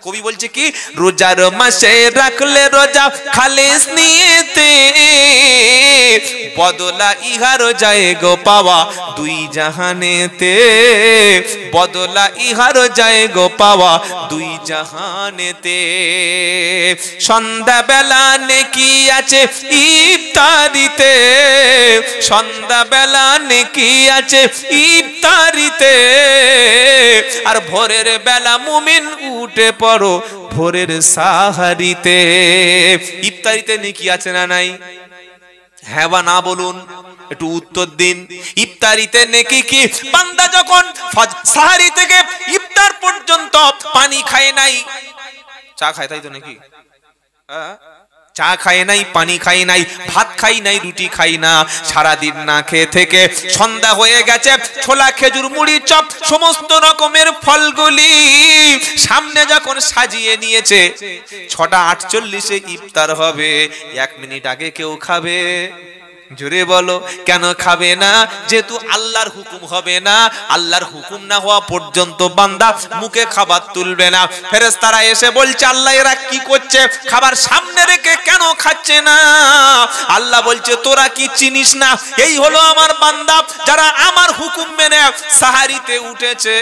কবি বলছে কি, রোজার মাসে রাখলে রোজা খালিস নিয়েতে, বদলা ইহার যায় গো পাওয়া দুই জাহানেতে, বদলা ইহার যায় গো পাওয়া দুই জাহানেতে। সন্ধ্যা বেলা নেকি আছে ইফতারিতে, সন্ধ্যা বেলা নেকি আছে ইফতারিতে, আর ভোরের বেলা মুমিন উঠে পড়ো ভোরের সাহারিতে। ইফতারিতে নেকি আছে না নাই? হ্যাঁ বা না বলুন, একটু উত্তর দিন। ইফতারিতে নেকি কি? বান্দা যখন সাহারি থেকে ইফতার পর্যন্ত পানি খায় নাই, চা খায়, তাই তো নাকি? চা খায় নাই, পানি খাই নাই, ভাত খাই নাই, রুটি খাই না, সারাদিন না খেয়ে থেকে সন্ধ্যা হয়ে গেছে, ছোলা খেজুর মুড়ি চপ সমস্ত রকমের ফলগুলি সামনে যখন সাজিয়ে নিয়েছে, 6:48 ইফতার হবে, 1 মিনিট আগে কেউ খাবে? জোরে বলো, কেন খাবে না? যেহেতু আল্লাহর হুকুম হবে না, আল্লাহর হুকুম না হওয়া পর্যন্ত বান্দা মুখে খাবার তুলবে না। ফেরেশতারা এসে বলছে, আল্লাহ এরা কি করছে? খাবার সামনে রেখে কেন খাচ্ছে না? আল্লাহ বলছে, তোরা কি চিনিস না? এই হলো আমার বান্দা, যারা আমার হুকুম মেনে সাহারিতে উঠেছে,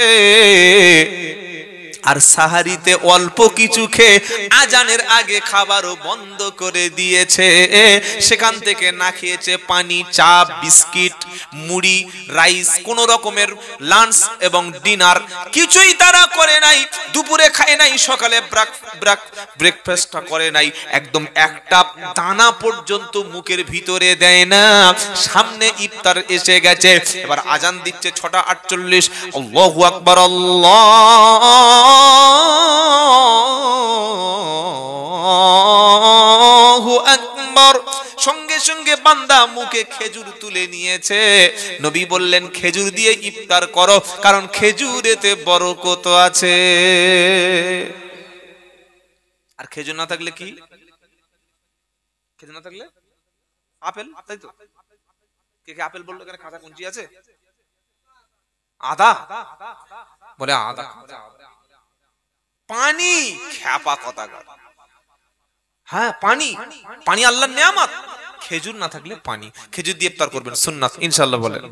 আর সাহারিতে অল্প কিছু খেয়ে আজানের আগে খাবারও বন্ধ করে দিয়েছে। সেখান থেকে না খেয়েছে পানি, চা, বিস্কিট, মুড়ি, রাইস, কোন রকমের লাঞ্চ এবং ডিনার কিছুই তারা করে নাই। দুপুরে খায় নাই, সকালে ব্রেকফাস্টটা করে নাই, একদম একটা দানা পর্যন্ত মুখের ভিতরে দেয় না। সামনে ইফতার এসে গেছে, এবার আজান দিচ্ছে 6:48। আল্লাহু আকবার, আল্লাহু আকবার। সঙ্গে সঙ্গে বান্দা মুখে খেজুর তুলে নিয়েছে। নবী বললেন, খেজুর দিয়ে ইফতার করো, কারণ খেজুরেতে বরকত আছে। আর খেজুর না থাকলে কি? খেজুর না থাকলে আপেল, তাই তো? কে কে আপেল বললো? কেন কাঁচা কুঞ্চি আছে? আদা বলে, আদা পানি, খ্যাপা কথা। হ্যাঁ, পানি, পানি আল্লাহর নিয়ামত। খেজুর না থাকলে পানি, খেজুর দিয়ে ইফতার করবেন, সুন্নাত ইনশাআল্লাহ বলেন।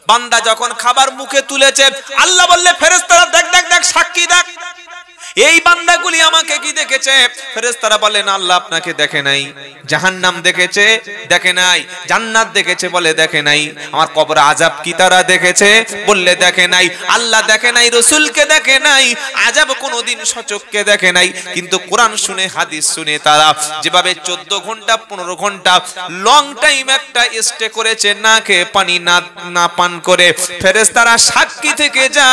বান্দা যখন খাবার মুখে তুলেছে, আল্লাহ বললে ফেরেশতারা, দেখ দেখ দেখ, সাক্ষী দেখ, এই বান্দাগুলি আমাকে কি দেখেছে? ফেরেশতারা বলেন, আল্লাহ আপনাকে দেখে নাই। জাহান্নাম দেখেছে? দেখে নাই। জান্নাত দেখেছে? বলে দেখে নাই। আমার কবর আযাব কি তারা দেখেছে? বললে দেখে নাই। আল্লাহ দেখে নাই, রাসূলকে দেখে নাই, আযাব কোনোদিন সচক্ষে দেখে নাই। কিন্তু কোরআন শুনে, হাদিস শুনে তারা যেভাবে 14 ঘন্টা 15 ঘন্টা লং টাইম একটা স্টে করেছে, না খেয়ে পানি না পান করে, ফেরেশতারা সাক্ষী থেকে যা,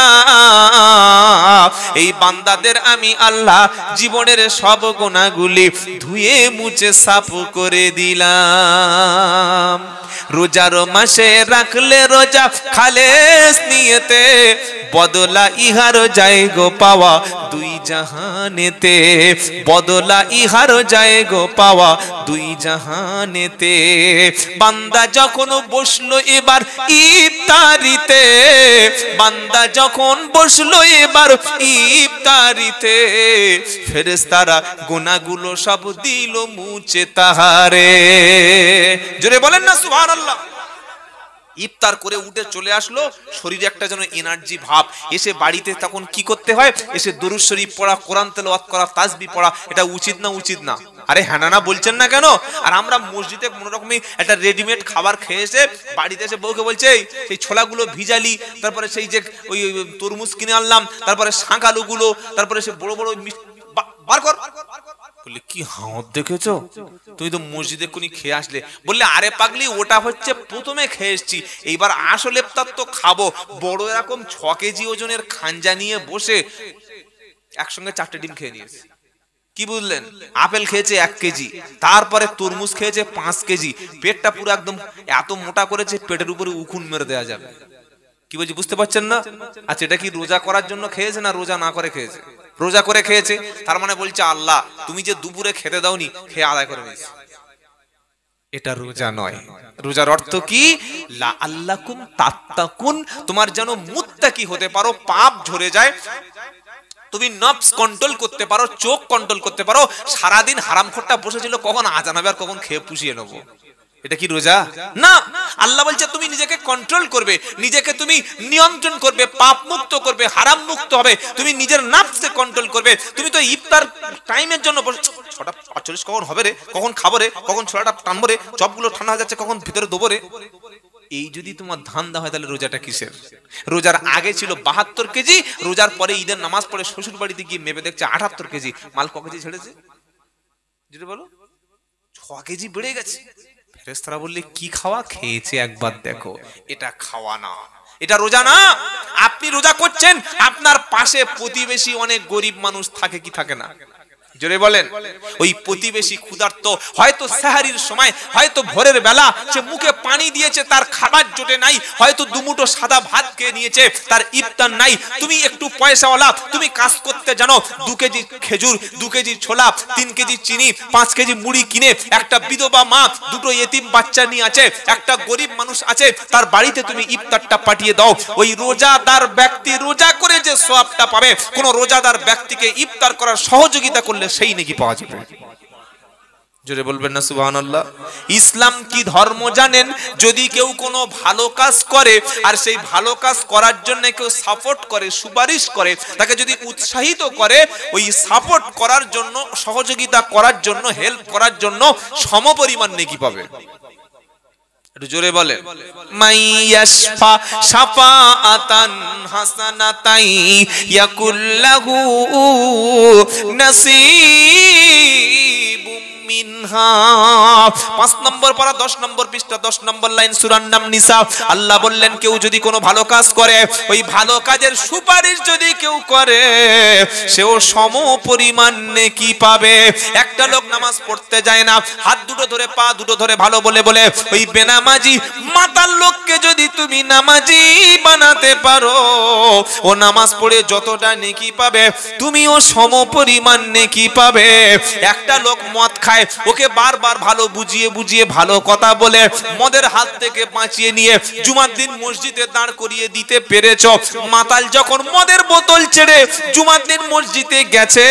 এই বান্দাদের আমি আল্লাহ জীবনের সব গুনাহগুলি ধুয়ে মুছে সাফ করে দিলাম। রোজার মাসে রাখলে রোজা খালেস নিয়েতে, বদলা ইহার যায় গো পাওয়া দুই জাহানেতে, বদলা ইহার যায় গো পাওয়া দুই জাহানেতে। বান্দা যখন বসলো এবার ইফতারিতে, বান্দা যখন বসলো এবার ইফতারিতে, ফেরেশতারা গুনাহগুলো সব দিল মুছে তাহারে। জোরে বলেন না সুবহানাল্লাহ। ইফতার করে উঠে চলে আসলো, শরীরে একটা যেন এনার্জি ভাব। এসে বাড়িতে তখন কি করতে হয়? এসে দরুদ শরীফ পড়া, কোরআন তেলাওয়াত করা, তাসবিহ পড়া। এটা উচিত না? উচিত না? আরে হ্যাঁ না বলছেন না কেন? আর আমরা মসজিদে কোনো রকমই একটা রেডিমেড খাবার খেয়ে এসে বাড়িতে এসে বউকে বলছে, সেই ছোলাগুলো ভিজালি, তারপরে সেই যে ওই তরমুজ কিনে আনলাম, তারপরে শাঁকালুগুলো, তারপরে সে বড় বড় বার কর। বললে, কি হাওয়াত দেখেছো? তুমি তো মসজিদে কোনি খেয়ে আসলে। বললে, আরে পাগলি, ওটা হচ্ছে প্রথমে খেয়ে এসছি, এইবার আসলে ইফতার তো খাবো। বড় এরকম 6 কেজি ওজনের খাঞ্জা নিয়ে বসে একসঙ্গে 4টে ডিম খেয়ে নিয়েছে। কি বুঝলেন? আপেল খেয়েছে 1 কেজি, তারপরে তরমুজ খেয়েছে 5 কেজি। পেটটা পুরো একদম এত মোটা করেছে, পেটের উপরে উকুন মেরে দেওয়া যাবে। কি বলছি বুঝতে পারছেন না? আচ্ছা, এটা কি রোজা করার জন্য খেয়েছে না রোজা না করে খেয়েছে? রোজা করে খেয়েছে। তার মানে বলছে, আল্লাহ তুমি যে দুপুরে খেতে দাওনি, খেয়ে আদায় করে নিয়েছে। এটা রোজা নয়। রোজার অর্থ কি? লা আল্লাকুম তাত্তাকুন, তোমার যেন মুত্তাকি হতে পারো, পাপ ঝরে যায়। তুমি নফস কন্ট্রোল করতে পারো, চোখ কন্ট্রোল করতে পারো, সারাদিন হারামখোরটা বসেছিল কখন আজান হবে আর কখন খেয়ে পুষিয়ে নেবো, এটা কি রোজা? না। আল্লাহ বলছে তুমি নিজেকে কন্ট্রোল করবে, নিজেকে তুমি নিয়ন্ত্রণ করবে, পাপ মুক্ত করবে, হারাম মুক্ত হবে, তুমি নিজের নফসকে কন্ট্রোল করবে। তুমি তো ইফতার টাইমের জন্য 6:45 কখন হবে রে, কখন খাবো রে, কখন ছোলাটা টানবো রে, চপগুলো ঠান্ডা হয়ে যাচ্ছে কখন ভিতরে দেবো রে, এই যদি তোমার ধান্দা হয় তাহলে রোজাটা কিসের? রোজার আগে ছিল 72 কেজি, রোজার পরে ঈদের নামাজ পড়ে শ্বশুর বাড়িতে গিয়ে মেপে দেখছে 78 কেজি। মাল ক কেজি ছেড়েছে? যেটা বলো 6 কেজি বেড়ে গেছে। ফেরেশতারা বললে কি খাওয়া খেয়েছে একবার দেখো, এটা খাওয়া না, এটা রোজা না। আপনি রোজা করছেন, আপনার পাশে প্রতিবেশী অনেক গরিব মানুষ থাকে কি থাকে না? জোরে বলেন। ওই প্রতিবেশী ক্ষুধার্ত, হয়তো সাহারির সময়, হয়তো ভোরের বেলা সে মুখে পানি দিয়েছে, তার খাবার জোটে নাই, হয়তো দুমুঠো সাদা ভাত খেয়ে নিয়েছে, তার ইফতার নাই। তুমি একটু পয়সাওয়ালা, তুমি কাজ করতে জানো, 2 কেজি খেজুর, 2 কেজি ছোলা, 3 কেজি চিনি, 5 কেজি মুড়ি কিনে একটা বিধবা মা, 2টো ইতিম বাচ্চা নিয়ে আছে, একটা গরিব মানুষ আছে, তার বাড়িতে তুমি ইফতারটা পাঠিয়ে দাও। ওই রোজাদার ব্যক্তি রোজা করে যে সওয়াবটা পাবে, কোন রোজাদার ব্যক্তিকে ইফতার করার সহযোগিতা করলে সেই নাকি পাওয়া যাবে। জোরে বলবেন না সুবহানাল্লাহ। ইসলাম কি ধর্ম জানেন? যদি কেউ কোনো ভালো কাজ করে আর সেই ভালো কাজ করার জন্য কেউ সাপোর্ট করে, সুপারিশ করে, তাকে যদি উৎসাহিত করে, ওই সাপোর্ট করার জন্য, সহযোগিতা করার জন্য, হেল্প করার জন্য সমপরিমাণ নেকি পাবে। একটু জোরে বলেন। মাইয়াশফা শাফাআতান হাসানাতাই ইয়াকুল্লাহু নাসিবুম মিনহা। 5 নম্বর পারা 10 নম্বর পৃষ্ঠা 10 নম্বর লাইন, সূরার নাম নিসা। আল্লাহ বললেন কেউ যদি কোনো ভালো কাজ করে, ওই ভালো কাজের সুপারিশ যদি কেউ করে, সেও সমপরিমাণ নেকি পাবে। একটা লোক নামাজ পড়তে যায় না, হাত দুটো ধরে পা দুটো ধরে ভালো বলে বলে ওই বেনামাজি মাতাল লোককে যদি তুমি নামাজি বানাতে পারো, ও নামাজ পড়ে যতটা নেকি পাবে তুমিও সমপরিমাণ নেকি পাবে। একটা লোক মদ খায়, ওকে বারবার ভালো বুঝিয়ে বুঝিয়ে ভালো কথা বলে মদের হাত থেকে বাঁচিয়ে নিয়ে জুমার দিন মসজিদে দাঁড় করিয়ে দিতে পেরেছ। মাতাল যখন মদের বোতল ছেড়ে জুমার দিন মসজিদে গেছে,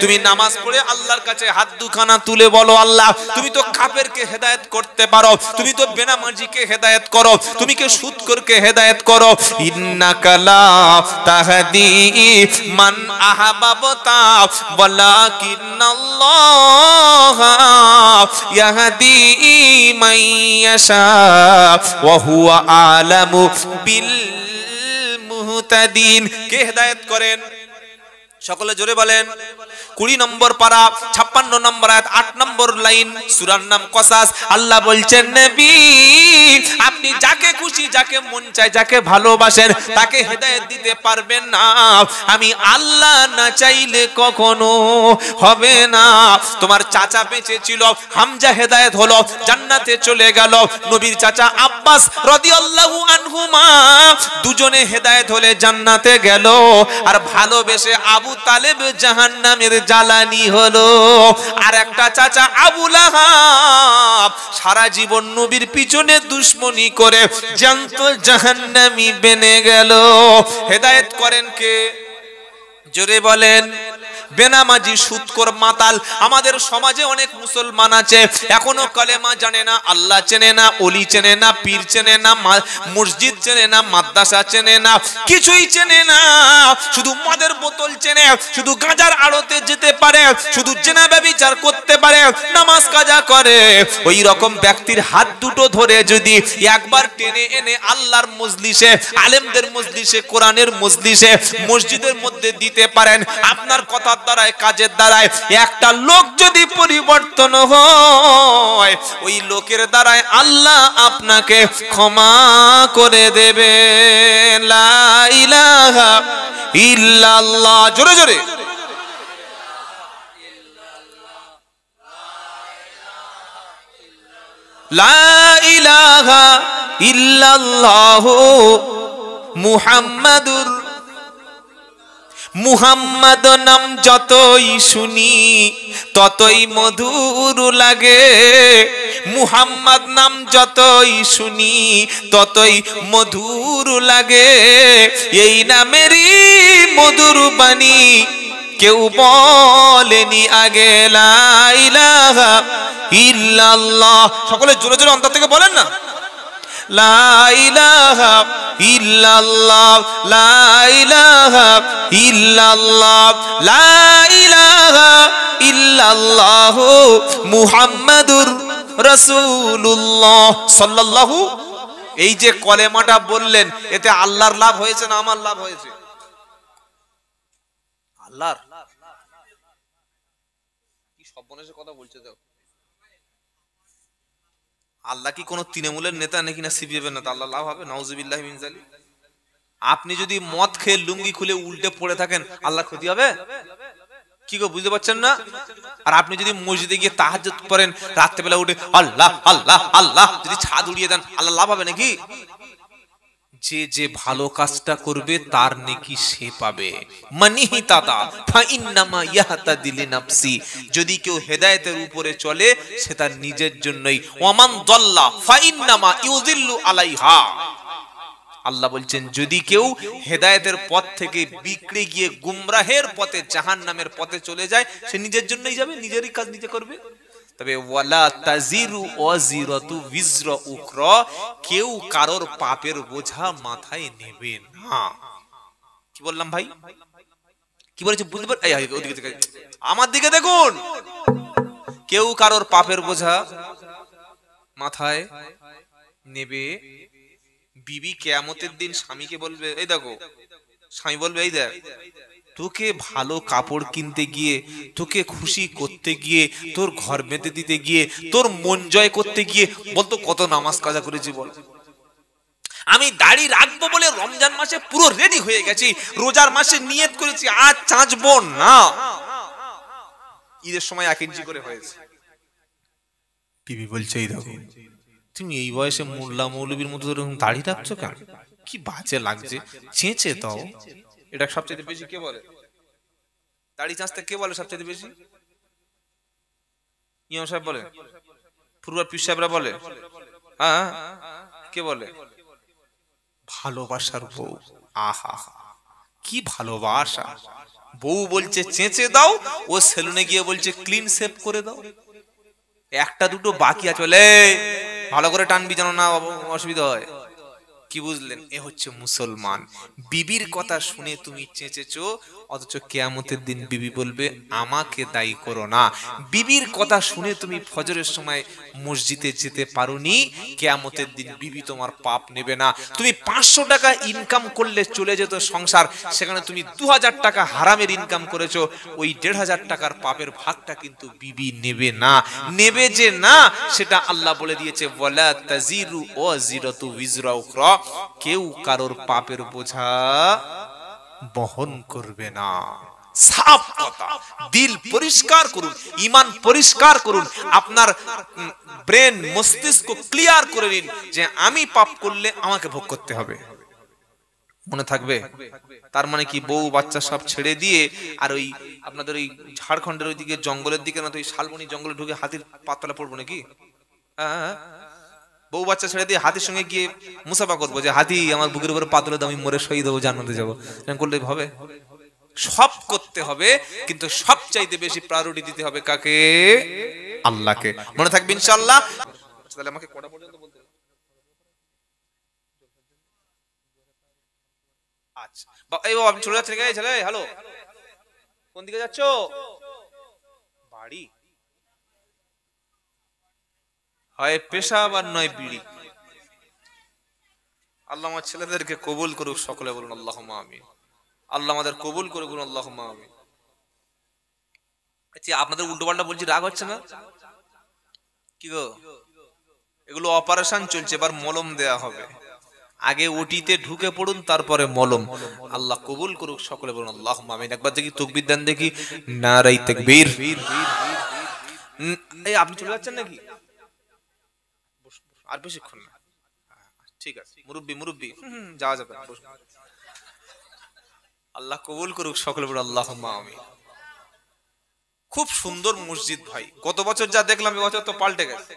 তুমি নামাজ পড়ে আল্লাহর কাছে হাত দুখানা তুলে বলো, আল্লাহ তুমি তো কাফেরকে হেদায়েত করতে পারো, তুমি তো বেনামাজিকে হেদায়েত করো, তুমি কে সুদখোরকে হেদায়েত করো। ইন্নাকা লা তাহদি মান আহবাবতা ওয়ালাকিন্নাল্লাহ ইয়াহদি মান ইয়াশা ওয়া হুয়া আলামু বিল মুহতাদিন। কে হেদায়েত করেন? সকলে জোরে বলেন। 20 নম্বর পারা 56 নম্বর আয়াত 8 নম্বর লাইন, সূরার নাম কসাস। আল্লাহ বলছেন নবী আপনি যাকে খুশি, যাকে মন চায়, যাকে ভালোবাসেন তাকে হেদায়েত দিতে পারবেন না। আমি আল্লাহ না চাইলে কখনো হবে না। তোমার চাচা বেঁচে ছিল, হামজা হেদায়েত হলো, জান্নাতে চলে গেল। নবীর চাচা আব্বাস রাদিয়াল্লাহু আনহুমা দুজনে হেদায়েত হলে জান্নাতে গেল। আর ভালোবেসে আবু তালেব জাহান্নামের জ্বালানি হলো। আর একটা চাচা আবু লাহাব সারা জীবন নবীর পিছনে দুশমনি করে জানত জাহান্নামী বেনে গেল। হেদায়েত করেন কে? জোরে বলেন। বেনামাজি, সুদখোর, মাতাল। আমাদের সমাজে অনেক মুসলমান আছে এখনো কলেমা জানে না, আল্লাহ চেনে না, ওলি চেনে না, পীর চেনে না, মসজিদ চেনে না, মাদ্রাসা চেনে না, কিছুই চেনে না। শুধু মদের বোতল চেনে, শুধু গাঁজার আড়তে যেতে পারে, শুধু জেনা ব্যভিচার করতে পারে, নামাজ কাজা করে। ওই রকম ব্যক্তির হাত দুটো ধরে যদি একবার টেনে এনে আল্লাহর মজলিসে, আলেমদের মজলিসে, কোরআনের মজলিসে, মসজিদের মধ্যে দিতে পারেন, আপনার কথা দ্বারায়, কাজের দ্বারায় একটা লোক যদি পরিবর্তন হয়, ওই লোকের দ্বারায় আল্লাহ আপনাকে ক্ষমা করে দেবেন। লা ইলাহা ইল্লাল্লাহ। জোরে জোরে। লা ইলাহা ইল্লাল্লাহ মুহাম্মাদুর। মুহাম্মদ নাম যতই শুনি ততই মধুর লাগে। মুহাম্মদ নাম যতই শুনি ততই মধুর লাগে, এই নামেরই মধুর বাণী কেউ বলেনি আগে। লা ইলাহা ইল্লাল্লাহ, সকলে জোরে জোরে অন্তর থেকে বলেন না, লা ইলাহা ইল্লাল্লাহ, লা ইলাহা ইল্লাল্লাহ, লা ইলাহা ইল্লাল্লাহ মুহাম্মাদুর রাসূলুল্লাহ সাল্লাল্লাহু। এই যে কলেমাটা বললেন, এতে আল্লাহর লাভ হয়েছে না আমার লাভ হয়েছে? আল্লাহর। কি সর্বনাশের কথা বলছে দেখো। আল্লাহ কি কোন তৃণমূলের নেতা নাকি না সিপিএম এর নেতা? আল্লাহ লাভ হবে? নাউজুবিল্লাহি মিন যালিক। আপনি যদি মদ খেয়ে লুঙ্গি খুলে উল্টে পড়ে থাকেন, আল্লাহ ক্ষতি হবে? কি গো বুঝতে পারছেন না? আর আপনি যদি মসজিদে গিয়ে তাহাজ্জুদ করেন, রাত্রে বেলা উঠে আল্লাহ আল্লাহ আল্লাহ যদি ছাদ উড়িয়ে দেন, আল্লাহ লাভ হবে নাকি? যে যে ভালো কাজটা করবে তার নেকি সে পাবে। মানিহিতাতা ফাইন্নামা ইয়াহতাদি লিনাফসি, যদি কেউ হেদায়েতের উপরে চলে সে তার নিজের জন্যই। ওয়ামান দাল্লা ফাইন্নামা ইউযিল্লু আলাইহা, আল্লাহ বলছেন যদি কেউ হেদায়েতের পথ থেকে বিগড়ে গিয়ে গুমরাহের পথে জাহান্নামের পথে চলে যায়, সে নিজের জন্যই যাবে, নিজেরই কাজ নিজে করবে। তবে ওয়ালা তাজিরু ওয়াজিরাতু বিজরা উখরা, কেউ কারোর পাপের বোঝা মাথায় নেবে না। কি বললাম ভাই? কি বলেছে বুঝতে পার? ওদিকে থেকে আমার দিকে দেখুন, কেউ কারোর পাপের বোঝা মাথায় নেবে। বিবি কিয়ামতের দিন স্বামীকে বলবে, এই দেখো, স্বামী বলবে এই দেখ, তোকে ভালো কাপড় কিনতে গিয়ে, তোকে খুশি করতে গিয়ে, তোর ঘর বেঁধে দিতে গিয়ে, তোর মন জয় করতে গিয়ে বলতো কত নামাজ কাজা করেছি বল। আমি দাড়ি রাখবো বলে রমজান মাসে পুরো রেডি হয়ে গেছি, রোজার মাসে নিয়ত করেছি আজ চাঁচবো না, ঈদের সময় 1 ইঞ্চি করে হয়েছে। বিবি বলছে এই দেখো, তুমি এই বয়সে মোল্লা মৌলবীর মতো দাড়ি রাখছো কেন? কি বাজে লাগছে, চেঁচে দাও। এটা সবচেয়ে বেশি কে বলে? দাড়ি চাঁচতে কে বলে সবচেয়ে বেশি? ইমাম সাহেব বলে, ফুরুয়ার পীর সাহেবরা বলে, হ্যাঁ কে বলে? ভালোবাসার বউ। আহা কি ভালোবাসা! বউ বলছে চেঁচে দাও, ও সেলুনে গিয়ে বলছে ক্লিন শেভ করে দাও। একটা দুটো বাকি আছে, বলে ভালো করে টানবি যেন না অসুবিধা হয়। কি বুঝলেন? এ হচ্ছে মুসলমান। বিবির কথা শুনে তুমি চেঁচেছো, অথচ কিয়ামতের দিন বিবি বলবে আমাকে দায়ী করো না। বিবির কথা শুনে তুমি ফজরের সময় মসজিদে যেতে পারোনি, কিয়ামতের দিন বিবি তোমার পাপ নেবে না। তুমি 500 টাকা ইনকাম করলে চলে যেত সংসার, সেখানে তুমি 2000 টাকা হারামের ইনকাম করেছো, ওই 1500 টাকার পাপের ভাগটা কিন্তু বিবি নেবে না। নেবে যে না, সেটা আল্লাহ বলে দিয়েছে, ওয়ালা তাজিরু ওয়াজিরাতু বিজরা উখরা, কেউ কারোর পাপের বোঝা বহন করবে না। সাফ কথা। দিল পরিষ্কার করুন, ঈমান পরিষ্কার করুন, আপনার ব্রেন মস্তিষ্ক ক্লিয়ার করে নিন যে আমি পাপ করলে আমাকে ভোগ করতে হবে। মনে থাকবে? তার মানে কি বউ বাচ্চা সব ছেড়ে দিয়ে আর ওই আপনাদের ওই ঝাড়খণ্ডের ওইদিকে জঙ্গলের দিকে না, তো ওই শালবনি জঙ্গলে ঢুকে হাতির পাতলা পড়বো নাকি? হ্যাঁ, বউ বাচ্চা ছেড়ে দিয়ে হাতির সঙ্গে গিয়ে মুসাফা করবো যে হাতি আমার বুকের উপরে পা তুলে দাও, আমি মরে শহীদ হবো, জান্নাতে যাবো, করলে হবে? সব করতে হবে, কিন্তু সবচাইতে বেশি প্রায়োরিটি দিতে হবে কাকে? আল্লাহকে। মনে থাকবে ইনশাআল্লাহ। তাহলে আমাকে কটা পর্যন্ত বলতে? আচ্ছা এই বাবা, আপনি চলে যাচ্ছেন নাকি? ছেলে হ্যালো, কোন দিকে যাচ্ছ? বাড়ি? হয় পেশাব আর নয় বিড়ি। আল্লাহ আমার ছেলেদেরকে কবুল করুক, সকলে বলুন আল্লাহুম্মা আমিন। আল্লাহ আমাদের কবুল করুক, আল্লাহুম্মা আমিন। আচ্ছা, আপনাদের উল্টো পাল্টা বলছি, রাগ হচ্ছে না? কি গো, এগুলো অপারেশন চলছে, এবার মলম দেয়া হবে। আগে ওটিতে ঢুকে পড়ুন, তারপরে মলম। আল্লাহ কবুল করুক, সকলে বলুন আল্লাহুম্মা আমিন। একবার দেখি তাকবীর দেন দেখি, নারায়ে তাকবীর। এই আপনি চলে যাচ্ছেন নাকি? আর বেশিক্ষণ না, ঠিক আছে। মুরব্বি যাওয়া যাবে। আল্লাহ কবুল করুক, সকলে বলুন আল্লাহুম্মা আমিন। খুব সুন্দর মসজিদ ভাই, গত বছর যা দেখলাম এবছর তো পাল্টে গেছে,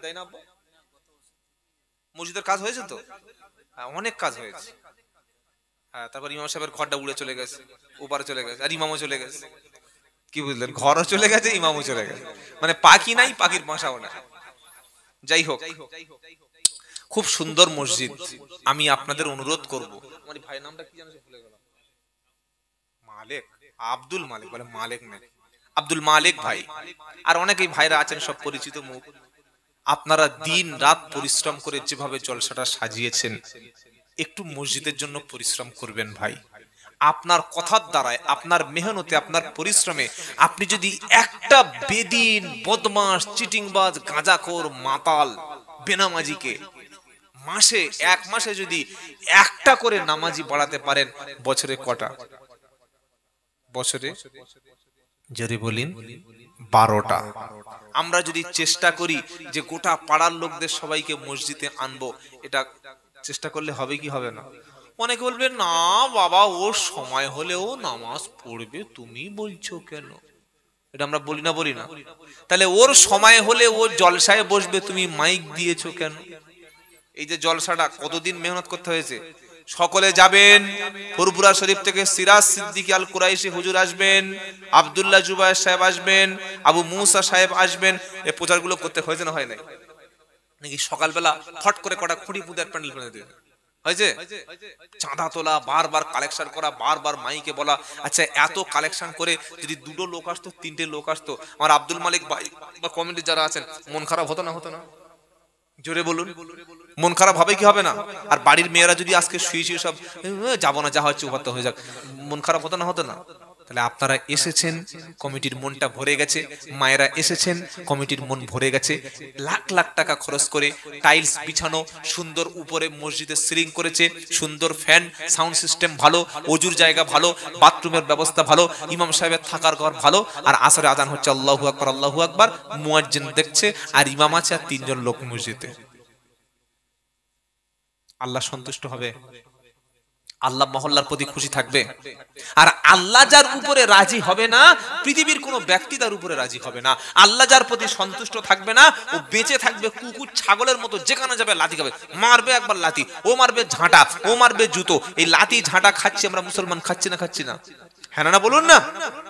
তাই না? মসজিদের কাজ হয়েছে তো, অনেক কাজ হয়েছে। হ্যাঁ, তারপর ইমাম সাহেবের ঘরটা উড়ে চলে গেছে, ওপারে চলে গেছে, আর ইমামও চলে গেছে। কি বুঝলেন, ঘরও চলে গেছে, ইমামও চলে গেছে, মানে পাখি নাই, পাখির বাসাও না। যাই হোক, খুব সুন্দর মসজিদ। আমি আপনাদের অনুরোধ করব, আমার ভাইয়ের নামটা কি জানেন, ভুলে গেলাম, মালিক, আব্দুল মালিক বলে, মালিক না, আব্দুল মালিক ভাই, আর অনেকেই ভাইরা আছেন সব পরিচিত মুখ। আপনারা দিন রাত পরিশ্রম করে যেভাবে জলসাটা সাজিয়েছেন, একটু মসজিদের জন্য পরিশ্রম করবেন ভাই। আপনার কথার দ্বারায়, আপনার মেহনতে, আপনার পরিশ্রমে আপনি যদি একটা বেদিন, বদমাশ, চিটিংবাজ, গাঁজাখোর, মাতাল, বেনামাজিকে মাসে, এক মাসে যদি একটা করে নামাজি বাড়াতে পারেন, বছরে কটা? বছরে যদি বলেন 12টা। আমরা যদি চেষ্টা করি যে গোটা পাড়ার লোকদের সবাইকে মসজিদে আনবো, এটা চেষ্টা করলে হবে কি হবে না? অনেকে বলবে, না বাবা, ওর সময় হলেও নামাজ পড়বে, তুমি বলছো কেন? এটা আমরা বলি না, বলি না? তাহলে ওর সময় হলে ও জলসায় বসবে, তুমি মাইক দিয়েছো কেন? এই যে জলসাটা কতদিন মেহনত করতে হয়েছে। সকলে যাবেন, ফুরফুরা শরীফ থেকে সিরাজ সিদ্দিকী আল কুরাইশি হুজুর আসবেন, আব্দুল্লাহ জুবায়ের সাহেব আসবেন, আবু মুসা সাহেব আসবেন। এই প্রচারগুলো করতে হয়েছে না হয় নাই? নাকি সকালবেলা ফট করে কটা খুঁড়ি পুঁদার প্যান্ডেল বানিয়ে দেবে হয়েছে? চাঁদা তোলা, বারবার কালেকশন করা, বারবার মাইকে বলা। আচ্ছা, এত কালেকশন করে যদি 2টো লোক আসতো, 3টে লোক আসতো, আমার আব্দুল মালিক ভাই বা কমিটি যারা আছেন, মন খারাপ হতো না? হতো না? জোরে বলুন, মন খারাপ হবে কি হবে না? আর বাড়ির মেয়েরা যদি আজকে শুয়ে শুয়ে সব যাবো না, যা হচ্ছে উপাত্ত হয়ে যাক, মন খারাপ হতো না? হতো না? তাহলে আপনারা এসেছেন, কমিটির মনটা ভরে গেছে, মায়েরা এসেছেন, কমিটির মন ভরে গেছে। লাখ লাখ টাকা খরচ করে টাইলস বিছানো, সুন্দর উপরে মসজিদে সিলিং করেছে, সুন্দর ফ্যান, সাউন্ড সিস্টেম ভালো, অজুর জায়গা ভালো, বাথরুমের ব্যবস্থা ভালো, ইমাম সাহেবের থাকার ঘর ভালো, আর আসরে আজান হচ্ছে আল্লাহু আকবার, আল্লাহু আকবার, মুয়াজ্জিন দেখছে, আর ইমাম আছে, আর 3 জন লোক মসজিদে। আল্লাহ সন্তুষ্ট হবে? আল্লাহ মহল্লার প্রতি খুশি থাকবে? আর আল্লাহ যার উপরে রাজি হবে না, পৃথিবীর কোনো ব্যক্তি তার উপরে রাজি হবে না। আল্লাহ যার প্রতি সন্তুষ্ট থাকবে না, ও বেঁচে থাকবে কুকুর ছাগলের মতো, যেখানে যাবে লাথি খাবে, মারবে একবার লাথি, ও মারবে ঝাঁটা, ও মারবে জুতো। এই লাথি ঝাঁটা খাচ্ছি আমরা মুসলমান, খাচ্ছি না? খাচ্ছি না? হ্যাঁ না বলুন না?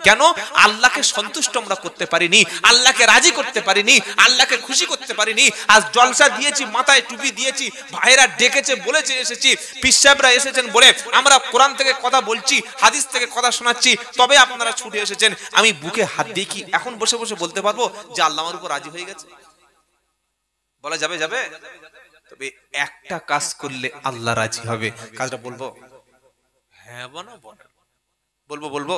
কেন? আল্লাহকে সন্তুষ্ট আমরা করতে পারিনি, আল্লাহকে রাজি করতে পারিনি, আল্লাহকে খুশি করতে পারিনি। আজ জলসা দিয়েছি, মাথায় টুপি দিয়েছি, ভাইরা ডেকেছে বলেছে এসেছি, পীর সাহেবরা এসেছেন বলে আমরা কোরআন থেকে কথা বলছি, হাদিস থেকে কথা শোনাচ্ছি, তবে আপনারা ছুটে এসেছেন। আমি বুকে হাত দিয়ে কি এখন বসে বসে বলতে পারবো যে আল্লাহ আমার উপর রাজি হয়ে গেছে? বলা যাবে? যাবে? তবে একটা কাজ করলে আল্লাহ রাজি হবে, কাজটা বলবো? হ্যাঁ বলবো, বলবো বলবো।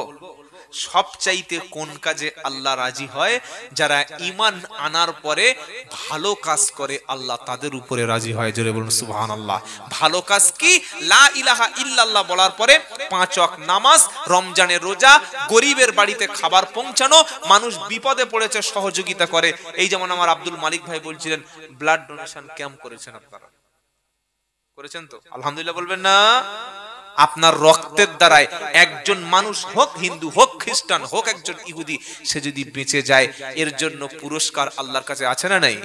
সবচাইতে কোন কাজে আল্লাহ রাজি হয়? যারা ঈমান আনার পরে ভালো কাজ করে, আল্লাহ তাদের উপরে রাজি হয়। জোরে বলুন সুবহানাল্লাহ। ভালো কাজ কি? লা ইলাহা ইল্লাল্লাহ বলার পরে 5 ওয়াক্ত নামাজ, রমজানের রোজা, গরিবের বাড়িতে খাবার পৌঁছানো, মানুষ বিপদে পড়েছে সহযোগিতা করে। এই যেমন আমার আব্দুল মালিক ভাই বলছিলেন, ব্লাড ডোনেশন ক্যাম্প করেছেন, আপনারা করেছেন তো? আলহামদুলিল্লাহ বলবেন না? আপনার রক্তের দ্বারায় একজন মানুষ, হোক হিন্দু, হোক খ্রিস্টান, হোক একজন ইহুদি, সে যদি বেঁচে যায়, এর জন্য পুরস্কার আল্লাহর কাছে আছে না নাই?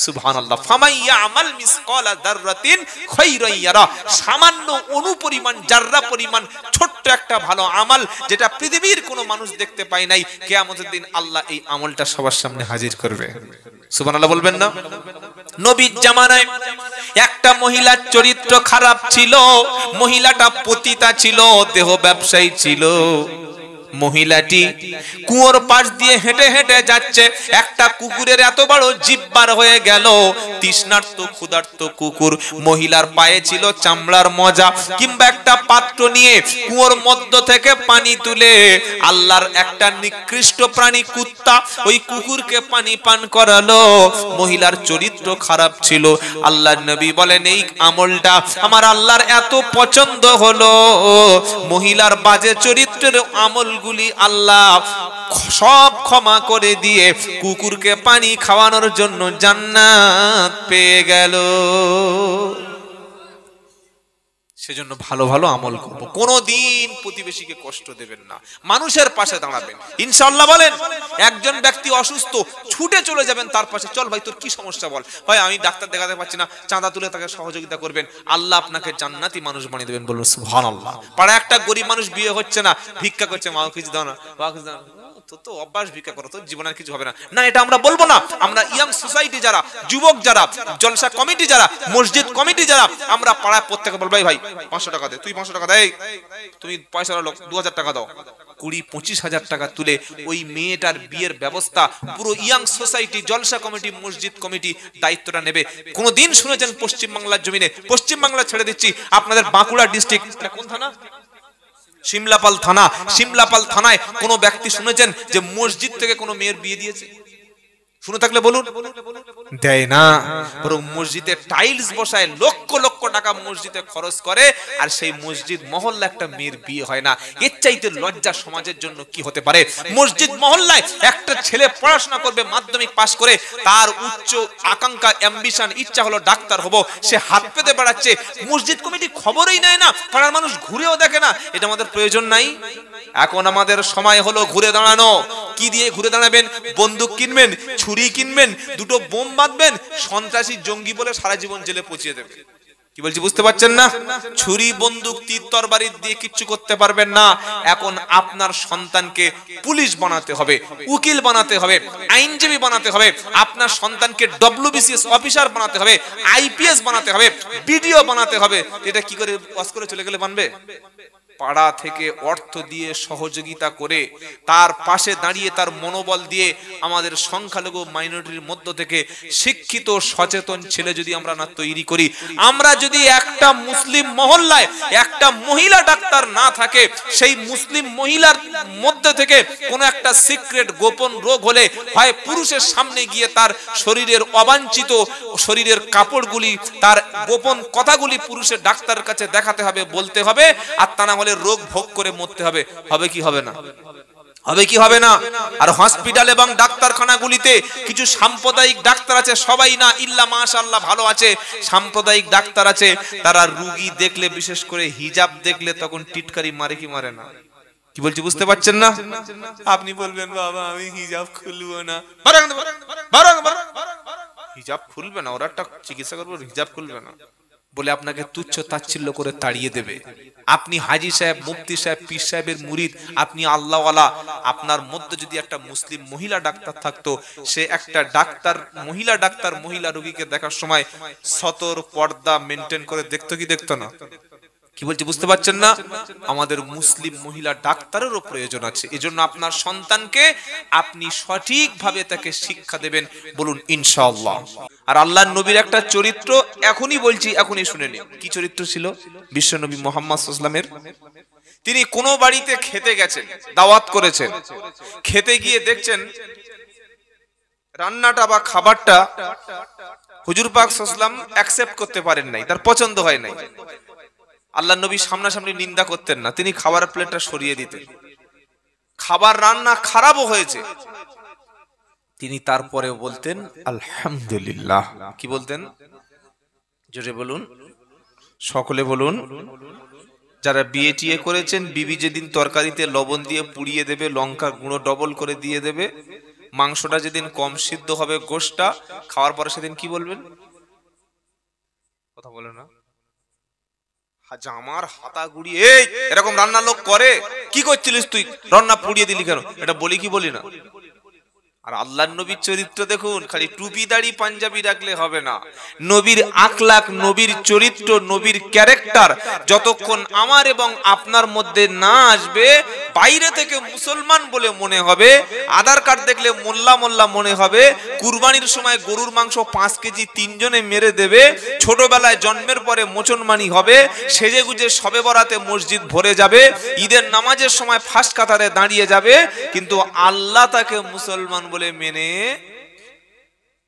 সুবহানাল্লাহ। ফামাইয়া আমাল মিসকালা যাররাতিন খায়রান ইয়ারা। সামান্য অনুপরিমাণ, জাররা পরিমাণ ছোট্ট একটা ভালো আমল, যেটা পৃথিবীর কোনো মানুষ দেখতে পায় নাই, কিয়ামতের দিন আল্লাহ এই আমলটা সবার সামনে হাজির করবে। সুবহানাল্লাহ বলবেন না? নবীর জামানায় একটা মহিলার চরিত্র খারাপ ছিল, মহিলাটা পতিতা ছিল, দেহ ব্যবসায়ী ছিল। মহিলাটি কুয়োর পাশ দিয়ে হেঁটে হেঁটে যাচ্ছে, একটা কুকুরের এত বড় জিহ্বার হয়ে গেল, তৃষ্ণার্ত ক্ষুধার্ত কুকুর। মহিলার পায়ে ছিল চামড়ার মজা, কিংবা একটা পাত্র নিয়ে কুয়োর মধ্য থেকে পানি তুলে আল্লাহর একটা নিকৃষ্ট প্রাণী কুত্তা ওই কুকুরকে পানি পান করালো। মহিলার চরিত্র খারাপ ছিল। আল্লাহর নবী বলেন, এই আমলটা আমার আল্লাহর এত পছন্দ হলো, মহিলার বাজে চরিত্রের আমল গুলি আল্লাহ সব ক্ষমা করে দিয়ে কুকুরকে পানি খাওয়ানোর জন্য জান্নাত পেয়ে গেল। সেজন্য ভালো ভালো আমল করব, কোনদিন প্রতিবেশীকে কষ্ট দেবেন না, মানুষের পাশে দাঁড়াবেন, ইনশাআল্লাহ বলেন। একজন ব্যক্তি অসুস্থ, ছুটে চলে যাবেন তার পাশে, চল ভাই তোর কি সমস্যা বল, ভাই আমি ডাক্তার দেখাতে পারছি না, চাঁদা তুলে তাকে সহযোগিতা করবেন, আল্লাহ আপনাকে জান্নাতি মানুষ বানিয়ে দেবেন। বলুন সুবহানাল্লাহ। পাড়ায় একটা গরিব মানুষ বিয়ে হচ্ছে না, ভিক্ষা করছে, মা কিছু দাও না, মা কিছু দাও না, তো অভ্যাস ভিক্ষা করো, তো জীবনের কিছু হবে না। না, এটা আমরা বলবো না। আমরা ইয়াং সোসাইটি যারা, যুবক যারা, জলসা কমিটি যারা, মসজিদ কমিটি যারা, আমরা পাড়ায় প্রত্যেকে বলবো ভাই 500 টাকা দে, তুই 500 টাকা দে, তুমি পয়সা লোক 2000 টাকা দাও, 20-25,000 টাকা তুলে ওই মেয়েটার বিয়ের ব্যবস্থা পুরো ইয়াং সোসাইটি, জলসা কমিটি, মসজিদ কমিটি দায়িত্বটা নেবে। কোনদিন শুনেছেন পশ্চিমবাংলার জমিনে, পশ্চিমবাংলা ছেড়ে দিচ্ছি, আপনাদের বাঁকুড়া ডিস্ট্রিক্ট, কোন থানা, শিমলাপাল থানা, শিমলাপাল থানায় কোন ব্যক্তি শুনেছেন যে মসজিদ থেকে কোন মেয়ের বিয়ে দিয়েছে? শুনে থাকলে বলুন। দেয় না, বরং মসজিদে টাইলস বসায় লক্ষ লক্ষ টাকা মসজিদে খরচ করে, আর সেই মসজিদ মহল্লা একটা মেয়ের বিয়ে হয় না। এর চাইতে লজ্জা সমাজের জন্য কি হতে পারে? মসজিদ মহল্লায় একটা ছেলে পড়াশোনা করবে, মাধ্যমিক পাশ করে, তার উচ্চ আকাঙ্ক্ষা, অ্যাম্বিশন, ইচ্ছা হলো ডাক্তার হবো, সে হাত পেতে বেড়াচ্ছে, মসজিদ কমিটি খবরই নেয় না, পাড়ার মানুষ ঘুরেও দেখে না। এটা আমাদের প্রয়োজন নাই? এখন আমাদের সময় হলো ঘুরে দাঁড়ানো। কি দিয়ে ঘুরে দাঁড়াবেন? বন্দুক কিনবেন, ছুরি কিনবেন, দুটো বোম বাঁধবেন, সন্ত্রাসী জঙ্গি বলে সারা জীবন জেলে পচিয়ে দেবে। কি বলছি বুঝতে পারছেন না? ছুরি, বন্দুক, তীর তরবারি দিয়ে কিচ্ছু করতে পারবেন না। এখন আপনার সন্তানকে পুলিশ বানাতে হবে, উকিল বানাতে হবে, আইনজীবী বানাতে হবে, আপনার সন্তানকে WBCS অফিসার বানাতে হবে, IPS বানাতে হবে, বিডিও বানাতে হবে। এটা কি করে পাস করে চলে গেলে বানবে? পাড়া থেকে অর্থ দিয়ে সহযোগিতা করে, তার পাশে দাঁড়িয়ে, তার মনোবল দিয়ে আমাদের সংখ্যালঘু মাইনরিটির মধ্য থেকে শিক্ষিত সচেতন ছেলে যদি আমরা না তৈরি করি, আমরা যদি একটা মুসলিম মহল্লায় একটা মহিলা ডাক্তার না থাকে, সেই মুসলিম মহিলার মধ্যে থেকে কোনো একটা সিক্রেট গোপন রোগ হলে হয় পুরুষের সামনে গিয়ে তার শরীরের অবাঞ্ছিত শরীরের কাপড়গুলি, তার গোপন কথাগুলি পুরুষের ডাক্তারের কাছে দেখাতে হবে, বলতে হবে, আর তা না হলে রোগ ভোগ করে মরতে হবে। হবে কি হবে না? হবে কি হবে না? আর হসপিটাল এবং ডাক্তারখানাগুলিতে কিছু সাম্প্রদায়িক ডাক্তার আছে, সবাই না, ইল্লা মাশাআল্লাহ ভালো আছে, সাম্প্রদায়িক ডাক্তার আছে, তারা রোগী দেখলে, বিশেষ করে হিজাব দেখলে, তখন টিটকারি মারে কি মারে না? কি বলছি বুঝতে পারছেন না? আপনি বলবেন বাবা আমি হিজাব খুলবো না, হিজাব খুলবে না, ওরা একটা চিকিৎসা করবো, হিজাব খুলবে না বলে আপনাকে তুচ্ছ তাচ্ছিল্য করে তাড়িয়ে দেবে। আপনি হাজী সাহেব, মুফতি সাহেব, পীর সাহেবের মুরিদ, আপনি আল্লাহওয়ালা, আপনার মধ্যে যদি একটা মুসলিম মহিলা ডাক্তার থাকতো, সে একটা ডাক্তার, মহিলা ডাক্তার, মহিলা রোগীকে দেখার সময় সতর পর্দা মেনটেন করে দেখতো কি দেখতো না? কি বলছি বুঝতে পারছেন না? আমাদের মুসলিম মহিলা ডাক্তারেরও প্রয়োজন আছে। এজন্য আপনার সন্তানকে আপনি সঠিকভাবে তাকে শিক্ষা দেবেন, বলুন ইনশাআল্লাহ। আর আল্লাহর নবীর একটা চরিত্র এখনই বলছি, এখনই শুনে নিন। কি চরিত্র ছিল বিশ্ব নবী মুহাম্মদ সাল্লাল্লাহু আলাইহি ওয়াসাল্লামের? তিনি কোন বাড়িতে খেতে গেছেন, দাওয়াত করেছেন, খেতে গিয়ে দেখছেন রান্নাটা বা খাবারটা হুজুর পাক সাল্লাল্লাহু আলাইহি ওয়াসাল্লাম অ্যাকসেপ্ট করতে পারেন নাই, তার পছন্দ হয় নাই। আল্লাহ নবী সামনাসামনি নিন্দা করতেন না, তিনি খাবার প্লেটটা সরিয়ে দিতেন। খাবার রান্না খারাপও হয়েছে, তিনি তারপরে বলতেন আলহামদুলিল্লাহ। কি বলতেন? জোরে বলুন, সকলে বলুন। যারা বিয়ে টিয়ে করেছেন, বিবি যেদিন তরকারিতে লবণ দিয়ে পুড়িয়ে দেবে, লঙ্কা গুঁড়ো ডবল করে দিয়ে দেবে, মাংসটা যেদিন কম সিদ্ধ হবে, গোশটা খাওয়ার পরে সেদিন কি বলবেন? কথা বলে না? জামার হাতা গুড়িয়ে এরকম রান্না লোক করে, কি করছিলিস তুই, রান্না পুড়িয়ে দিলি কেন? এটা বলি কি বলি না? আর আল্লাহর নবীর চরিত্র দেখুন, খালি টুপি দাড়ি পাঞ্জাবি রাখলে হবে না। নবীর আখলাক, নবীর চরিত্র, নবীর ক্যারেক্টার যতক্ষণ আমার এবং আপনার মধ্যে না আসবে, বাইরে থেকে মুসলমান বলে মনে হবে, আধার কার্ড দেখলে মোল্লা মোল্লা মনে হবে, কুরবানির সময় গরুর মাংস 5 কেজি 3 জনে মেরে দেবে, ছোটবেলায় জন্মের পরে মোচনমানি হবে, সেজে গুজে শবে বরাতে মসজিদ ভরে যাবে, ঈদের নামাজের সময় ফার্স্ট কাতারে দাঁড়িয়ে যাবে, কিন্তু আল্লাহ তাকে মুসলমান বলে মেনে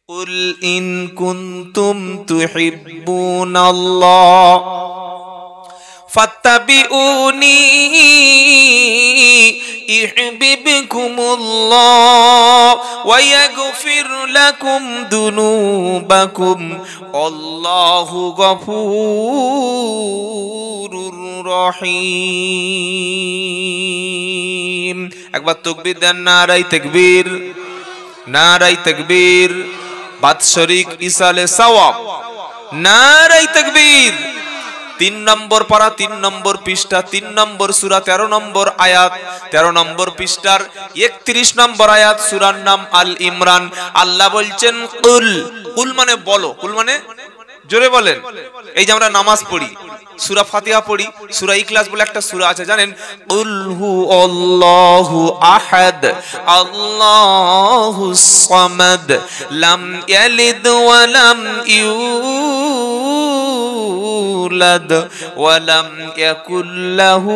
কুল ইন কুনতুম তুহিব্বুনাল্লাহ ফাত্তাবিউনি ইউহিব্বুকুমুল্লাহ ওয়া ইয়াগফির লাকুম যুনুবাকুম আল্লাহু গফুরুর রহিম। একবার তাকবীর দেন, নারায়ে তাকবীর, নারায়ে তাকবীর। বাৎসরিক ইসালে সওয়াব, নারায়ে তাকবীর। 3 নম্বর পারা, 3 নম্বর পৃষ্ঠা, 3 নম্বর সূরা, 13 নম্বর আয়াত, 13 নম্বর পৃষ্ঠার 31 নম্বর আয়াত, সূরার নাম আল ইমরান। আল্লাহ বলছেন কুল, কুল মানে বলো, কুল মানে জোরে বলেন। এই যে আমরা নামাজ পড়ি, সূরা ফাতিহা পড়ি, সূরা ইখলাস বলে একটা সূরা আছে জানেন? কুল হু আল্লাহু আহাদ আল্লাহুস সামাদ লাম ইয়ালিদ ওয়া লাম ইউলাদ ওয়া লাম ইয়াকুল লাহু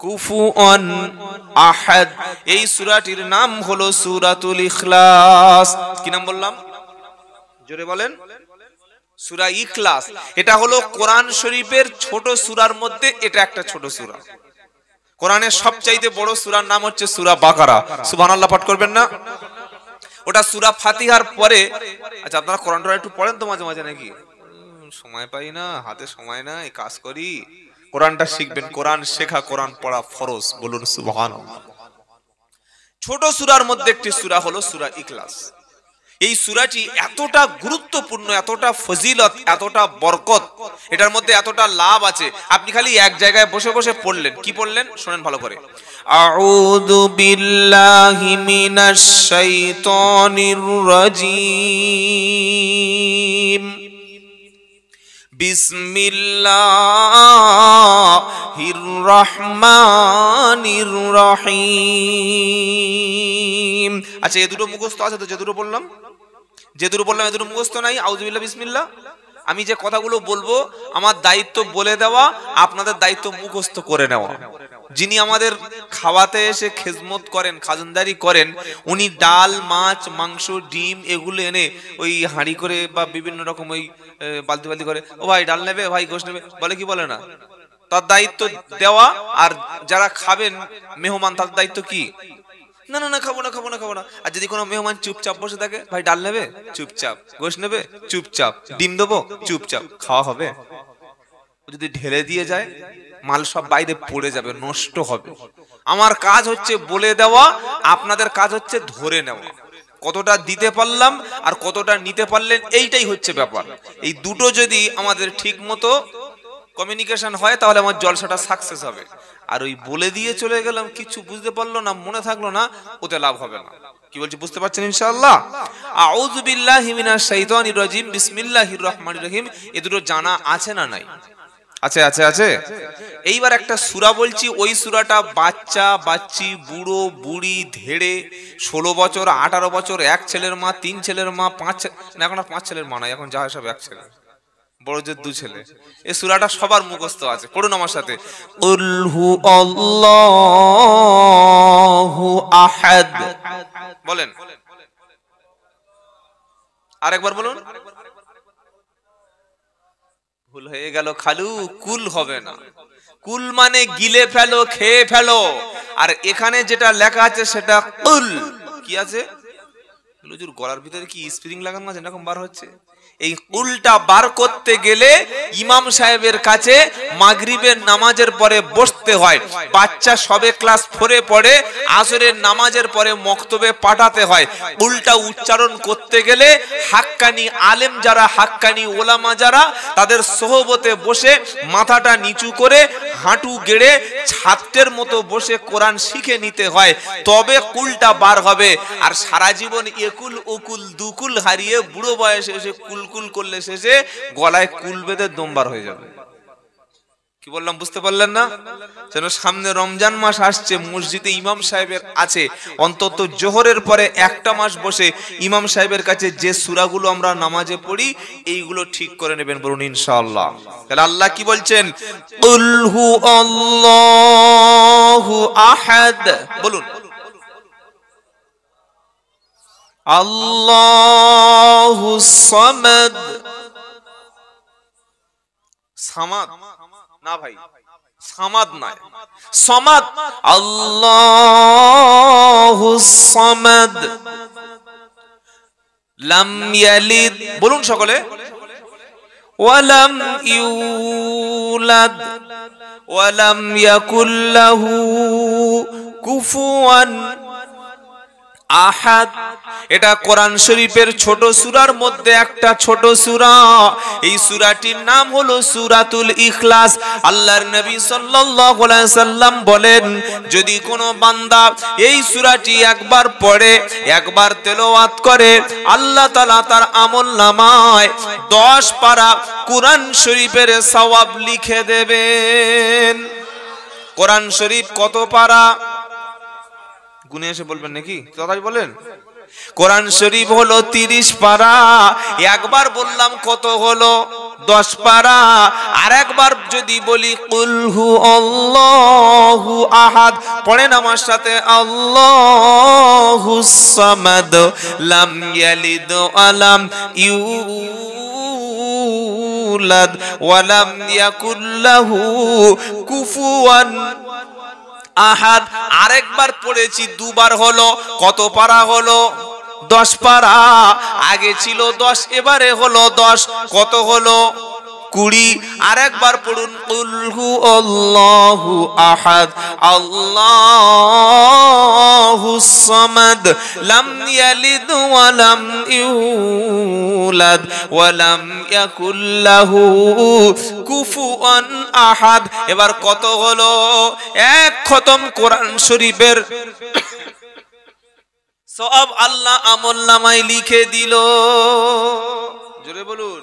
কুফুয়ান আহাদ। এই সূরাটির নাম হলো সূরাতুল ইখলাস। কি নাম বললাম? জোরে বলেন। সূরা ইখলাস। এটা হলো কোরআন শরীফের ছোট সূরার মধ্যে এটা একটা ছোট সূরা। কোরআনের সবচাইতে বড় সূরার নাম হচ্ছে সূরা বাকারা। সুবহানাল্লাহ পাঠ করবেন না? ওটা সূরা ফাতিহার পরে। আচ্ছা, আপনারা কোরআনটা একটু পড়েন তো মাঝে মাঝে নাকি? সময় পাই না, হাতে সময় নাই, কাজ করি। কোরআনটা শিখবেন, কোরআন শেখা, কোরআন পড়া ফরজ। বলুন সুবহানাল্লাহ। ছোট সূরার মধ্যে একটি সূরা হলো সূরা ইখলাস। এই সূরাটি এতটা গুরুত্বপূর্ণ, এতটা ফজিলত, এতটা বরকত, এটার মধ্যে এতটা লাভ আছে। আপনি খালি এক জায়গায় বসে বসে পড়লেন। কি পড়লেন শুনেন ভালো করে। আউযু বিল্লাহি মিনাশ শাইতানির রাজীম বিসমিল্লাহির রহমানির রহিম। আচ্ছা, এই দুটো মুখস্থ আছে তো? যে দুটো বললাম এ দুটো মুখস্থ নাই? আউযু বিল্লাহ, বিসমিল্লাহ। আমি যে কথাগুলো বলবো আমার দায়িত্ব বলে দেওয়া, আপনাদের দায়িত্ব মুখস্থ করে নেওয়া। যিনি আমাদের খাওয়াতে এসে খেজমত করেন, খাজনদারি করেন, উনি ডাল, মাছ, মাংস, ডিম এগুলো এনে ওই হাঁড়ি করে বা বিভিন্ন রকম ওই বালতি বালতি করে, ও ভাই ডাল নেবে, ভাই গোশত নেবে, বলে কি বলে না? তার দায়িত্ব দেওয়া। আর যারা খাবেন মেহমান, তার দায়িত্ব কি? না না না, খাবো না, খাবো না, খাবো না। আর যদি কোনো মেহমান চুপচাপ বসে থাকে, ভাই ডাল নেবে, চুপচাপ। গোশত নেবে, চুপচাপ। ডিম দেবো, চুপচাপ। খাওয়া হবে? যদি ঢেলে দিয়ে যায়, মাল সব বাইরে পড়ে যাবে, নষ্ট হবে। আমার কাজ হচ্ছে বলে দেওয়া, আপনাদের কাজ হচ্ছে ধরে নেওয়া। কতটা দিতে পারলাম আর কতটা নিতে পারলেন, এইটাই হচ্ছে ব্যাপার। এই দুটো যদি আমাদের ঠিক মতো কমিউনিকেশন হয়, তাহলে আমার জলসাটা সাকসেস হবে। আর ওই বলে দিয়ে চলে গেলাম, কিছু বুঝতে পারলো না, মনে থাকলো না, ওতে লাভ হবে না। কি বলছি বুঝতে পারছেন ইনশাআল্লাহ? আউযু বিল্লাহি মিনাশ শাইতানির রাজীম বিসমিল্লাহির রহমানির রহিম। এই দুটো জানা আছে না নাই? আছে, আছে, আছে। এইবার একটা সূরা বলছি, ওই সূরাটা বাচ্চা, বাচ্চি, বুড়ো, বুড়ি, ধেড়ে, 16 বছর, 18 বছর, এক ছেলের মা, 3 ছেলের মা, 5 না, এখন আর 5 ছেলের মা নাই, এখন যা হয় সব এক ছেলে, বড় যে 2 ছেলে। এই সূরাটা সবার মুখস্থ আছে। পড়ুন আমার সাথে। কুল হু আল্লাহু আহাদ। বলেন আরেকবার বলুন। ভুল হয়ে গেল খালু, কুল হবে না। কুল মানে গিলে ফেলো, খেয়ে ফেলো। আর এখানে যেটা লেখা আছে সেটা কুল। কি আছে? হুজুর গলার ভিতরে কি স্প্রিং লাগানো আছে, এরকম বার হচ্ছে? এই কুলটা বার করতে গেলে ইমাম সাহেবের কাছে মাগরিবের নামাজের পরে বসতে হয়। বাচ্চা সবে ক্লাস 4-এ পড়ে, আসরের নামাজের পরে মক্তবে পাঠাতে হয়। কুলটা উচ্চারণ করতে গেলে হাক্কানি আলেম যারা, হাক্কানি ওলামা যারা, তাদের সোহবতে বসে মাথাটা নিচু করে হাঁটু গেড়ে ছাত্রের মতো বসে কোরআন শিখে নিতে হয়, তবে কুলটা বার হবে। আর সারা জীবন একুল উকুল দুকুল হারিয়ে বুড়ো বয়সে এসে কুল কুল করলে শেষে গলায় কুল বেঁধে দম বার হয়ে যাবে। কি বললাম বুঝতে পারলেন না? যেন সামনে রমজান মাস আসছে, মসজিদে ইমাম সাহেবের আছে অন্তত জোহরের পরে একটা মাস বসে ইমাম সাহেবের কাছে যে সূরাগুলো আমরা নামাজে পড়ি এইগুলো ঠিক করে নেবেন। বলুন ইনশাআল্লাহ। তাহলে আল্লাহ কি বলছেন? কুল হু আল্লাহু আহাদ। বলুন আল্লাহুস সামাদ। সামাদ না ভাই, সামাদ নয়, সমাদ। আল্লাহুস সামাদ, লাম ইয়ালিদ, বলুন সকলে, ওয়ালাম ইউলাদ ওয়ালাম ইয়াকুল লাহু কুফুয়ান আহাদ। এটা কোরআন শরীফের ছোট সূরার মধ্যে একটা ছোট সূরা। এই সূরাটির নাম হলো সূরাতুল ইখলাস। আল্লাহর নবী সাল্লাল্লাহু আলাইহি সাল্লাম বলেন, যদি কোনো বান্দা এই সূরাটি একবার পড়ে, একবার তেলাওয়াত করে, আল্লাহ তাআলা তার আমলনামায় 10 পারা কোরআন শরীফের সওয়াব লিখে দেবেন। কোরআন শরীফ কত পারা গুনে এসে বলবেন নাকি? তাড়াতাড়ি বলেন। কোরআন শরীফ হলো 30 পারা। একবার বললাম কত হলো? 10 পারা। আর একবার যদি বলি কুল হু আল্লাহু আহাদ, পড়েন আমার সাথে, আল্লাহুস সামাদ, লাম ইয়ালিদ ওয়া লাম ইউলাদ ওয়া লাম ইয়াকুল লাহু কুফুয়ান আহাদ। আরেকবার পড়েছি, দুবার হলো। কত পারা হলো? 10 পারা। আগে ছিল 10, এবারে হলো 10। কত হলো? 20। আরেকবার পড়ুন, কুল হু আল্লাহু আহাদ, আল্লাহুস সামাদ, লাম ইয়ালিদ ওয়া লাম ইউলাদ ওয়া লাম ইয়াকুল লাহু কুফুয়ান আহাদ। এবার কত হলো? এক খতম কোরআন শরীফের সওয়াব আল্লাহ আমলনামায় লিখে দিল। জোরে বলুন।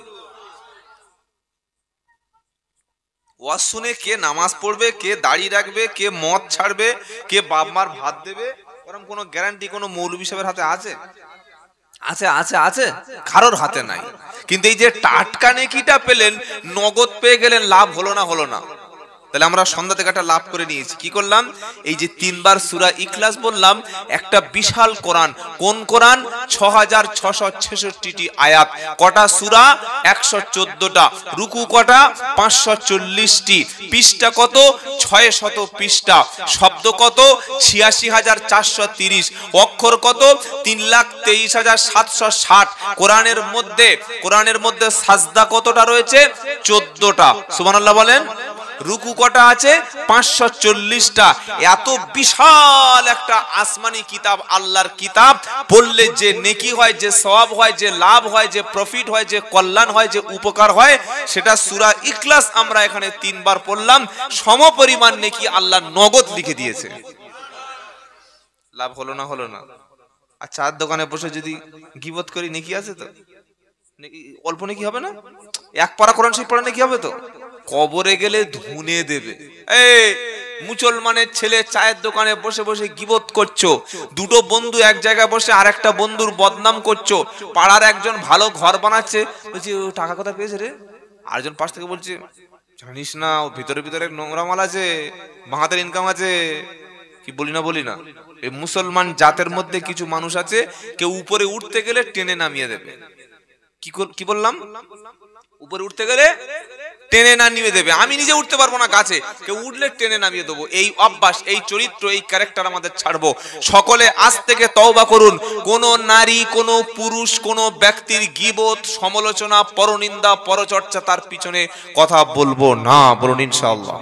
ওয়াজ শুনে কে নামাজ পড়বে, কে দাড়ি রাখবে, কে মদ ছাড়বে, কে বাপ মার ভাত দেবে, ওরকম কোনো গ্যারান্টি কোনো মৌলভী সাহেবের হাতে আছে? আছে আছে আছে, কারোর হাতে নাই। কিন্তু এই যে টাটকা নেকিটা পেলেন, নগদ পেয়ে গেলেন, লাভ হলো না? হলো না? তাহলে আমরা সন্ধ্যা থেকে একটা লাভ করে নিয়েছি। কি করলাম? এই যে 3 বার সূরা ইখলাস বললাম, একটা বিশাল কোরআন। কোন কোরআন? 6666টি আয়াত। কটা সূরা? 114টা। রুকু কটা? 540টি। পৃষ্ঠা কত? 600 পৃষ্ঠা। শব্দ কত? 86430। অক্ষর কত? 3,23,760। কোরআনের মধ্যে সাজদা কতটা রয়েছে? 14টা। সুবহানাল্লাহ বলেন। রুকু কটা আছে? 540টা। এত বিশাল একটা আসমানি কিতাব, আল্লাহর কিতাব, পড়লে যে নেকি হয়, যে সওয়াব হয়, যে লাভ হয়, যে প্রফিট হয়, যে কল্যাণ হয়, যে উপকার হয়, সেটা সূরা ইখলাস আমরা এখানে 3 বার পড়লাম, সমপরিমাণ নেকি আল্লাহ নগদ লিখে দিয়েছে। লাভ হলো না? হলো না? আর চার দোকানে বসে যদি গীবত করি, নেকি আছে তো? অল্প নেকি হবে না? এক পারা কোরআন শরীফ পড়া নেকি হবে তো? কবরে গেলে ধুনে দেবে। এই মুসলমানের ছেলে চায়ের দোকানে বসে বসে গীবত করছো, দুটো বন্ধু এক জায়গায় বসে আরেকটা বন্ধুর বদনাম করছো, পাড়ার একজন ভালো ঘর বানাচ্ছে, বলছি ও টাকা কোথায় পেয়েছে রে? আরেকজন পাশ থেকে বলছে, জানিস না ও ভিতরে ভিতরে নোংরা মাল আছে, বাহাতের ইনকাম আছে। কি বলি না? বলি না? এই মুসলমান জাতের মধ্যে কিছু মানুষ আছে, কেউ উপরে উঠতে গেলে টেনে নামিয়ে দেবে। কি বললাম? উপরে উঠতে গেলে টেনে নামিয়ে দেবে। আমি নিজে উঠতে পারবো না গাছে, কেউ উঠলে টেনে নামিয়ে দেবো। এই অভ্যাস, এই চরিত্র, এই ক্যারেক্টার আমাদের ছাড়বো। সকলে আজ থেকে তওবা করুন। কোন নারী, কোন পুরুষ, কোন ব্যক্তির গীবত, সমালোচনা, পরনিন্দা, পরচর্চা, তার পিছনে কথা বলবো না। বলুন ইনশাআল্লাহ।